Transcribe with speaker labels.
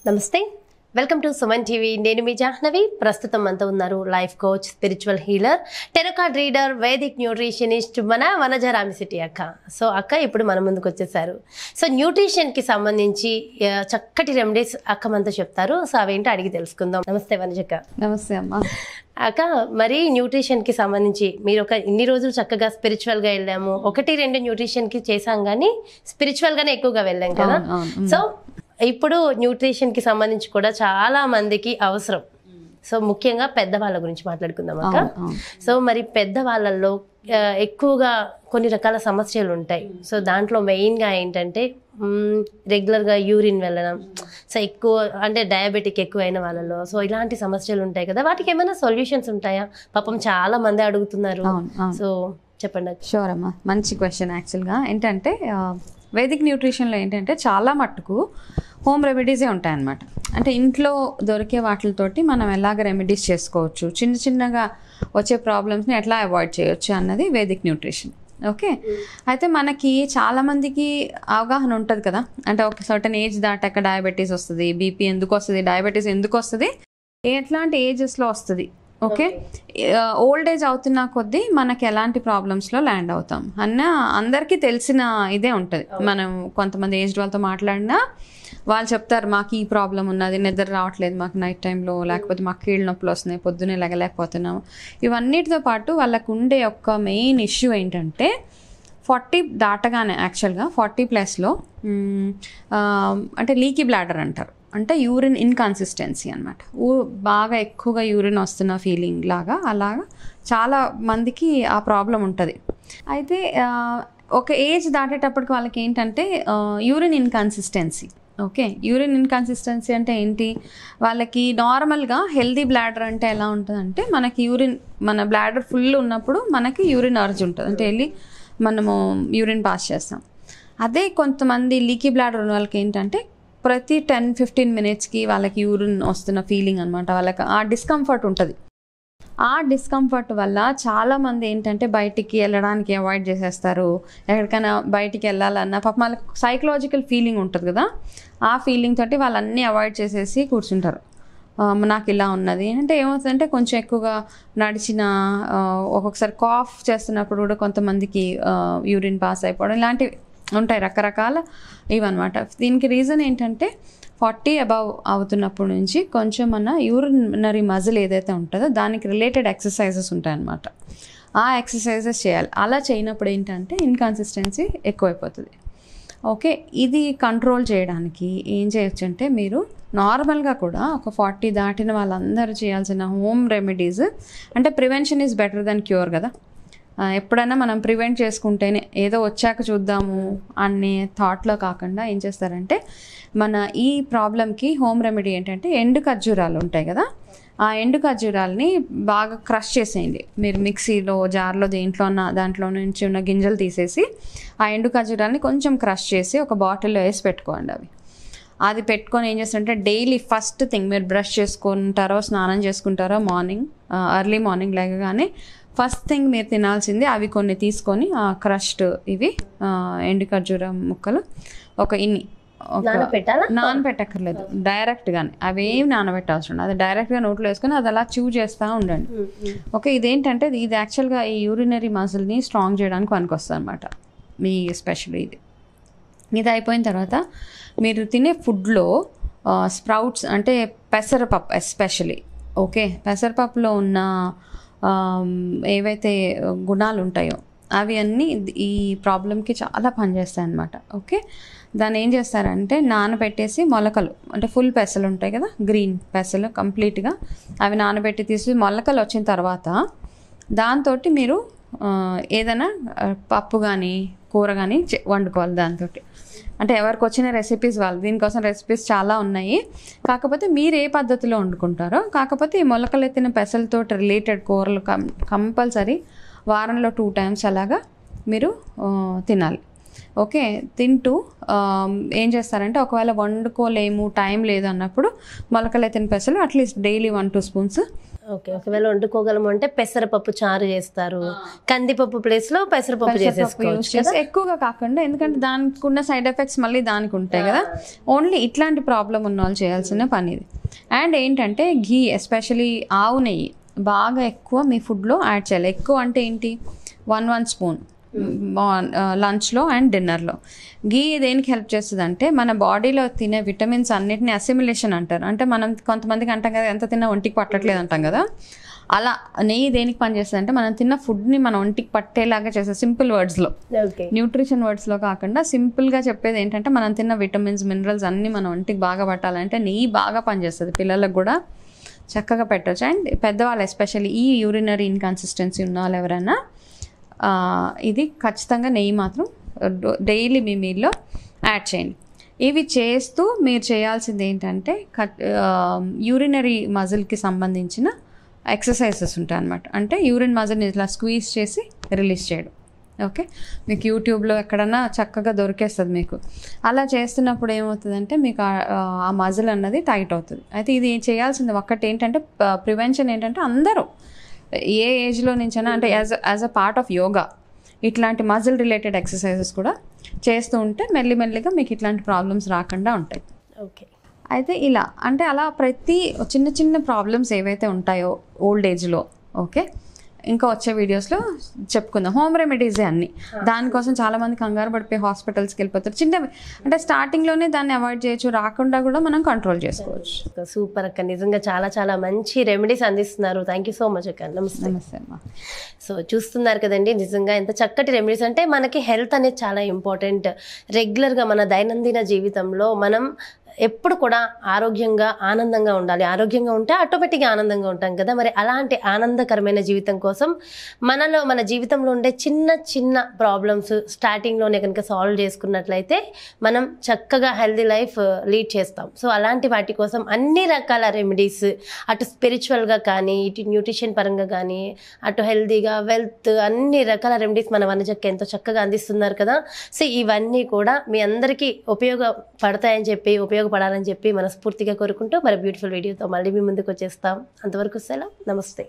Speaker 1: నమస్తే, welcome to Suman TV. నేను మీ జాహ్నవి. ప్రస్తుతం మనతో ఉన్నారు life coach, spiritual healer, tarot card reader, Vedic nutritionist మన వనజ రామిశెట్టి అక్క. సో అక్క ఇప్పుడు మన ముందుకు వచ్చేసారు. సో న్యూట్రిషన్కి సంబంధించి చక్కటి రెమెడీస్ అక్క మనతో చెప్తారు. సో అవేంటో అడిగి తెలుసుకుందాం. నమస్తే వనజక్క.
Speaker 2: నమస్తే అమ్మ.
Speaker 1: అక్క, మరి న్యూట్రిషన్కి సంబంధించి మీరు ఇన్ని రోజులు చక్కగా స్పిరిచువల్గా వెళ్ళాము, 1-2 న్యూట్రిషన్కి చేసాం కానీ స్పిరిచువల్గానే ఎక్కువగా వెళ్ళాం కదా. సో ఇప్పుడు న్యూట్రిషన్కి సంబంధించి కూడా చాలా మందికి అవసరం. సో ముఖ్యంగా పెద్దవాళ్ళ గురించి మాట్లాడుకుందాం అక్క. సో మరి పెద్దవాళ్ళల్లో ఎక్కువగా కొన్ని రకాల సమస్యలు ఉంటాయి. సో దాంట్లో మెయిన్గా ఏంటంటే రెగ్యులర్గా యూరిన్ వెళ్ళడం, సో ఎక్కువ అంటే డయాబెటిక్ ఎక్కువైన వాళ్ళలో సో ఇలాంటి సమస్యలు ఉంటాయి కదా, వాటికి ఏమైనా సొల్యూషన్స్ ఉంటాయా? పాపం చాలా మంది అడుగుతున్నారు. సో చెప్పండి.
Speaker 2: షూర్ అమ్మా, మంచి క్వశ్చన్. యాక్చువల్గా ఏంటంటే వేదిక్ న్యూట్రిషన్లో ఏంటంటే చాలా మట్టుకు హోమ్ రెమెడీసే ఉంటాయన్నమాట. అంటే ఇంట్లో దొరికే వాటితోటి మనం ఎలాగ రెమెడీస్ చేసుకోవచ్చు, చిన్న చిన్నగా వచ్చే ప్రాబ్లమ్స్ని ఎట్లా అవాయిడ్ చేయొచ్చు అన్నది వేదిక్ న్యూట్రిషన్. ఓకే, అయితే మనకి చాలామందికి అవగాహన ఉంటుంది కదా, అంటే ఒక సర్టన్ ఏజ్ దాటాక డయాబెటీస్ వస్తుంది, బీపీ ఎందుకు వస్తుంది, డయాబెటీస్ ఎందుకు వస్తుంది, ఎట్లాంటి ఏజెస్లో వస్తుంది. ఓకే, ఓల్డ్ ఏజ్ అవుతున్న కొద్దీ మనకి ఎలాంటి ప్రాబ్లమ్స్లో ల్యాండ్ అవుతాం అన్న అందరికీ తెలిసిన ఇదే ఉంటుంది. మనం కొంతమంది ఏజ్డ్ వాళ్ళతో మాట్లాడినా వాళ్ళు చెప్తారు, మాకు ఈ ప్రాబ్లం ఉన్నది, నిద్ర రావట్లేదు మాకు నైట్ టైంలో, లేకపోతే మాకు కీళ్ళ నొప్పులు వస్తున్నాయి, పొద్దున్నే లేకపోతున్నాము. ఇవన్నిటితో పాటు వాళ్ళకు ఉండే ఒక మెయిన్ ఇష్యూ ఏంటంటే 40 దాటగానే, యాక్చువల్గా 40+లో అంటే లీకీ బ్లాడర్ అంటారు. అంటే యూరిన్ ఇన్కన్సిస్టెన్సీ అనమాట. బాగా ఎక్కువగా యూరిన్ వస్తున్న ఫీలింగ్ లాగా, అలాగా చాలా మందికి ఆ ప్రాబ్లం ఉంటుంది. అయితే ఒక ఏజ్ దాటేటప్పటికి వాళ్ళకి ఏంటంటే urine inconsistency. Okay, urine inconsistency అంటే ఏంటి? వాళ్ళకి నార్మల్గా హెల్దీ బ్లాడర్ అంటే ఎలా ఉంటుందంటే, మనకి మన బ్లాడర్ ఫుల్ ఉన్నప్పుడు మనకి యూరిన్ అర్జ్ ఉంటుంది, అంటే వెళ్ళి మనము యూరిన్ పాస్ చేస్తాం. అదే కొంతమంది లీకీ బ్లాడర్ ఉన్న వాళ్ళకి ఏంటంటే ప్రతి 10-15 మినిట్స్కి వాళ్ళకి యూరిన్ వస్తున్న ఫీలింగ్ అనమాట. వాళ్ళకి ఆ డిస్కంఫర్ట్ ఉంటుంది. ఆ డిస్కంఫర్ట్ వల్ల చాలామంది ఏంటంటే బయటికి వెళ్ళడానికి అవాయిడ్ చేసేస్తారు. ఎక్కడికైనా బయటికి వెళ్ళాలన్నా పాపం వాళ్ళకి సైకలాజికల్ ఫీలింగ్ ఉంటుంది కదా, ఆ ఫీలింగ్ తోటి వాళ్ళన్నీ అవాయిడ్ చేసేసి కూర్చుంటారు. నాకు ఇలా ఉన్నది అంటే ఏమవుతుందంటే కొంచెం ఎక్కువగా నడిచిన, ఒక్కొక్కసారి కాఫ్ చేస్తున్నప్పుడు కూడా కొంతమందికి యూరిన్ పాస్ అయిపోవడం, ఇలాంటివి ఉంటాయి రకరకాల ఇవన్నమాట. దీనికి రీజన్ ఏంటంటే 40 అబవ్ అవుతున్నప్పటి నుంచి కొంచెం మన యూరినరీ మజిల్ ఏదైతే ఉంటుందో దానికి రిలేటెడ్ ఎక్సర్సైజెస్ ఉంటాయన్నమాట. ఆ ఎక్సర్సైజెస్ చేయాలి. అలా చేయనప్పుడు ఏంటంటే ఇన్కన్సిస్టెన్సీ ఎక్కువైపోతుంది. ఓకే, ఇది కంట్రోల్ చేయడానికి ఏం చేయొచ్చు అంటే, మీరు నార్మల్గా కూడా ఒక 40 దాటిన వాళ్ళందరూ చేయాల్సిన హోమ్ రెమెడీస్, అంటే prevention is better than cure కదా. ఎప్పుడైనా మనం ప్రివెంట్ చేసుకుంటేనే, ఏదో వచ్చాక చూద్దాము అనే థాట్లో కాకుండా ఏం చేస్తారంటే, మన ఈ ప్రాబ్లంకి హోమ్ రెమెడీ ఏంటంటే ఎండు ఖర్జూరాలు ఉంటాయి కదా, ఆ ఎండు ఖర్జూరాలని బాగా క్రష్ చేసేయండి. మీరు మిక్సీలో, జార్లో, దాంట్లో నుంచి ఉన్న గింజలు తీసేసి ఆ ఎండు ఖర్జూరాలని కొంచెం క్రష్ చేసి ఒక బాటిల్లో వేసి పెట్టుకోండి. అది పెట్టుకొని ఏం చేస్తారంటే డైలీ ఫస్ట్ థింగ్ మీరు బ్రష్ చేసుకుంటారో, స్నానం చేసుకుంటారో, ఎర్లీ మార్నింగ్ లేకగానే ఫస్ట్ థింగ్ మీరు తినాల్సింది అవి కొన్ని తీసుకొని క్రష్డ్ ఇవి ఎండు ఖర్జూరం ముక్కలు ఒక నానబెట్టక్కర్లేదు, డైరెక్ట్గానే అవేం నానబెట్టాల్సి ఉండదు. అది డైరెక్ట్గా నోట్లో వేసుకొని అది అలా చూ చేస్తూ ఉండండి. ఓకే, ఇదేంటంటే ఇది యాక్చువల్గా ఈ యూరినరీ మజిల్ని స్ట్రాంగ్ చేయడానికి పనికొస్తుంది అనమాట. మీ ఎస్పెషల్లీ ఇది అయిపోయిన తర్వాత మీరు తినే ఫుడ్లో స్ప్రౌట్స్ అంటే పెసరపప్పు ఎస్పెషలీ. ఓకే, పెసరపప్పులో ఉన్న ఏవైతే గుణాలు ఉంటాయో అవి అన్నీ ఈ ప్రాబ్లంకి చాలా పనిచేస్తాయి అన్నమాట. ఓకే, దాన్ని ఏం చేస్తారంటే నానబెట్టేసి మొలకలు, అంటే ఫుల్ పెసలు ఉంటాయి కదా, గ్రీన్ పెసలు కంప్లీట్గా అవి నానబెట్టి తీసి మొలకలు వచ్చిన తర్వాత దాంతో మీరు ఏదైనా పప్పు కానీ కూర కానీ వండుకోవాలి దాంతో. అంటే ఎవరికి వచ్చిన రెసిపీస్ వాళ్ళు, దీనికోసం రెసిపీస్ చాలా ఉన్నాయి. కాకపోతే మీరు ఏ పద్ధతిలో వండుకుంటారో, కాకపోతే ఈ మొలకలు ఎత్తిన పెసలతో రిలేటెడ్ కూరలు కంపల్సరీ వారంలో 2 times అలాగా మీరు తినాలి. ఓకే, తింటూ ఏం చేస్తారంటే ఒకవేళ వండుకోలేము టైం లేదు అన్నప్పుడు మొలకలెత్తిన పెసలు అట్లీస్ట్ డైలీ 1-2 స్పూన్స్.
Speaker 1: ఓకే, ఒకవేళ వండుకోగలము అంటే పెసరపప్పు చారు చేస్తారు, కందిపప్పు ప్లేస్ లో పెసరపప్పు
Speaker 2: యూస్
Speaker 1: చేసేసుకోవచ్చు
Speaker 2: చేసి ఎక్కువగా కాకుండా, ఎందుకంటే దానికి ఉన్న సైడ్ ఎఫెక్ట్స్ మళ్ళీ దానికి ఉంటాయి కదా. ఓన్లీ ఇట్లాంటి ప్రాబ్లం ఉన్న వాళ్ళు చేయాల్సిన పని ఇది. అండ్ ఏంటంటే ఘీ, ఎస్పెషలీ ఆవు నెయ్యి బాగా ఎక్కువ మీ ఫుడ్లో యాడ్ చేయాలి. ఎక్కువ అంటే ఏంటి, 1 స్పూన్ లంచ్లో అండ్ డిన్నర్లో. ఘీ దేనికి హెల్ప్ చేస్తుంది అంటే మన బాడీలో తినే విటమిన్స్ అన్నిటిని అసిమిలేషన్ అంటారు. అంటే మనం కొంతమందికి అంటాం కదా ఎంత తిన్నా ఒంటికి పట్టట్లేదు అంటాం కదా, అలా నెయ్యి దేనికి పనిచేస్తుంది అంటే మనం తిన్న ఫుడ్ని మన ఒంటికి పట్టేలాగా చేసే సింపుల్ వర్డ్స్లో, న్యూట్రిషన్ వర్డ్స్లో కాకుండా సింపుల్గా చెప్పేది ఏంటంటే మనం తిన్న విటమిన్స్ మినరల్స్ అన్నీ మన ఒంటికి బాగా పట్టాలంటే నెయ్యి బాగా పనిచేస్తుంది. పిల్లలకు కూడా చక్కగా పెట్టవచ్చు. అండ్ పెద్దవాళ్ళు ఎస్పెషల్లీ ఈ యూరినరీ ఇన్కన్సిస్టెన్సీ ఉన్న వాళ్ళు ఎవరైనా ఇది ఖచ్చితంగా నెయ్యి మాత్రం డైలీ మీ మీల్లో యాడ్ చేయండి. ఇవి చేస్తూ మీరు చేయాల్సింది ఏంటంటే యూరినరీ మజిల్కి సంబంధించిన ఎక్సర్సైజెస్ ఉంటాయి అన్నమాట. అంటే యూరిన్ మజిల్ని ఇట్లా స్క్వీజ్ చేసి రిలీజ్ చేయడం. ఓకే, మీకు యూట్యూబ్లో ఎక్కడన్నా చక్కగా దొరికేస్తుంది మీకు. అలా చేస్తున్నప్పుడు ఏమవుతుందంటే మీకు ఆ మజిల్ అన్నది టైట్ అవుతుంది. అయితే ఇది చేయాల్సింది ఒక్కటి ఏంటంటే ప్రివెన్షన్ ఏంటంటే అందరూ ఏ ఏజ్లో నుంచైనా అంటే as a part of yoga ఇట్లాంటి మజిల్ రిలేటెడ్ ఎక్సర్సైజెస్ కూడా చేస్తూ ఉంటే మెల్లిమెల్లిగా మీకు ఇట్లాంటి ప్రాబ్లమ్స్ రాకుండా ఉంటాయి.
Speaker 1: ఓకే,
Speaker 2: అయితే ఇలా అంటే అలా ప్రతి చిన్న చిన్న ప్రాబ్లమ్స్ ఏవైతే ఉంటాయో ఓల్డ్ ఏజ్లో, ఓకే, ఇంకా వచ్చే వీడియోస్లో చెప్పుకుందాం. హోమ్ రెమెడీసే అన్ని. దానికోసం చాలామంది కంగారు పడిపోయి హాస్పిటల్స్కి వెళ్ళిపోతారు. చిన్నవి అంటే స్టార్టింగ్లోనే దాన్ని అవాయిడ్ చేయొచ్చు, రాకుండా కూడా మనం కంట్రోల్ చేసుకోవచ్చు.
Speaker 1: సూపర్ అక్క, నిజంగా చాలా చాలా మంచి రెమెడీస్ అందిస్తున్నారు. థ్యాంక్ యూ సో మచ్ అక్క. నమస్తే.
Speaker 2: నమస్తే అమ్మా.
Speaker 1: సో చూస్తున్నారు కదండి, నిజంగా ఎంత చక్కటి రెమెడీస్. అంటే మనకి హెల్త్ అనేది చాలా ఇంపార్టెంట్. రెగ్యులర్గా మన దైనందిన జీవితంలో మనం ఎప్పుడు కూడా ఆరోగ్యంగా ఆనందంగా ఉండాలి. ఆరోగ్యంగా ఉంటే ఆటోమేటిక్గా ఆనందంగా ఉంటాం కదా. మరి అలాంటి ఆనందకరమైన జీవితం కోసం మన జీవితంలో ఉండే చిన్న చిన్న ప్రాబ్లమ్స్ స్టార్టింగ్లోనే కనుక సాల్వ్ చేసుకున్నట్లయితే మనం చక్కగా హెల్దీ లైఫ్ లీడ్ చేస్తాం. సో అలాంటి వాటి కోసం అన్ని రకాల రెమెడీస్, అటు స్పిరిచువల్గా కానీ, ఇటు న్యూట్రిషన్ పరంగా కానీ, అటు హెల్దీగా వెల్త్, అన్ని రకాల రెమెడీస్ మన వనజక్క ఎంతో చక్కగా అందిస్తున్నారు కదా. సో ఇవన్నీ కూడా మీ అందరికీ ఉపయోగపడతాయని చెప్పి, ఉపయోగపడాలని చెప్పి మనస్ఫూర్తిగా కోరుకుంటూ మరి బ్యూటిఫుల్ వీడియోతో మళ్ళీ మీ ముందుకు వచ్చేస్తాం. అంతవరకు సెలవు, నమస్తే.